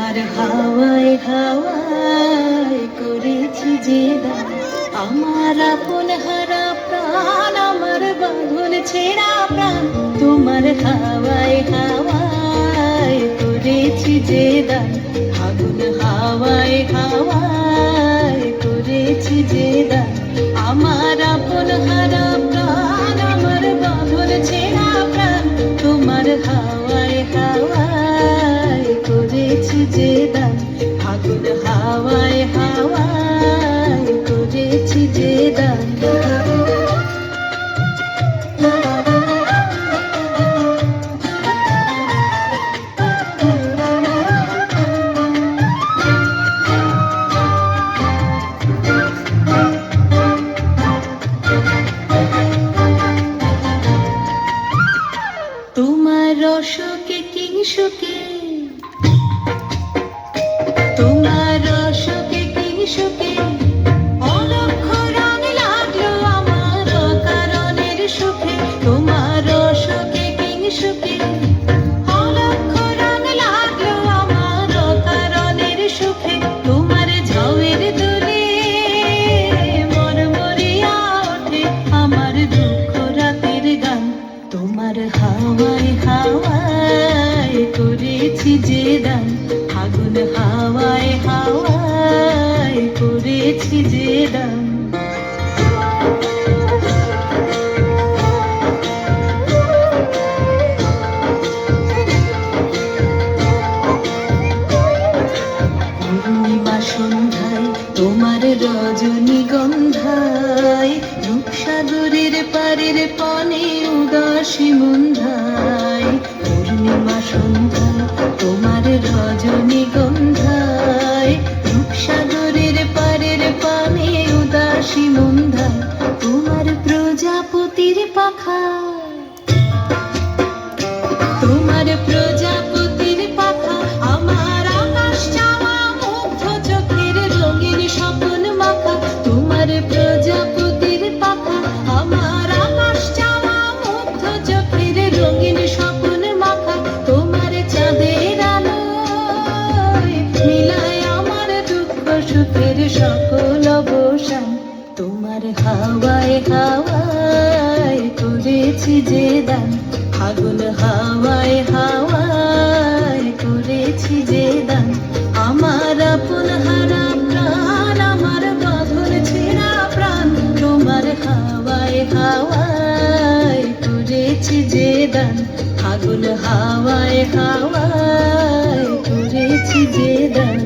তোমার হাওয়ায় হাওয়ায় করেছি যে দান, আমার আপন হারা প্রাণ, আমার বাঁধন ছেঁড়া প্রাণ। তোমার হাওয়ায় হাওয়ায় করেছি যে দান, আগুন হাওয়ায় হাওয়ায় করেছি যে দান, আমার আপন হারা প্রাণ, আমার বাঁধন ছেঁড়া প্রাণ। তোমার হাওয়ায় হাওয়ায় করেছি যে দান, আগুন হাওয়ায় হাওয়ায় করেছি যে দান। তোমার রসকে কিংসুকে, তোমার রসকে কিংসুকে অলক্ষ রং লাগলো আমার কারণের সুখে। তোমার রসকে কিংসুকে অলক্ষ রং লাগলো আমার কারণের সুখে। তোমার ঝাউয়ের দোলে মরমরিয়া ওঠে আমার দুঃখ রাতের গান। তোমার হাওয়ায় হাওয়ায় করেছি যে দান, আগুন হাওয়ায় হাওয়ায় করেছি যে দান। পূর্ণিমা সন্ধ্যায় তোমার রজনীগন্ধায়, রূপসাগরের পারের পানে উদাসী মন্ধায়। পূর্ণিমা সন্ধ্যায় তোমার রজনীগন্ধায়, রূপসাগরের পারের পানে উদাসী মন্ধায়। তোমার প্রজাপতির পাখা, তোমার প্রজাপতির পাখা আমার আকাশ চাওয়া মুগ্ধ চোখের রঙিন স্বপ্ন মাখা। তোমার প্রজাপতির পাখা আমার আকাশ চাওয়া মুগ্ধ চোখের রঙিন স্বপ্ন মাখা। তোমার চাঁদের আলোয় মিলায় আমার দুঃখ সুখের সকল অবসান। তোমার হাওয়ায় হাওয়ায় করেছি যে দান, আগুন হাওয়ায় হাওয়ায় করেছি যে দান, আমার আপন হারা প্রাণ, আমার বাঁধন ছেঁড়া প্রাণ। তোমার হাওয়ায় হাওয়ায় করেছি যে দান, আগুন হাওয়ায় হাওয়ায় করেছি যে দান।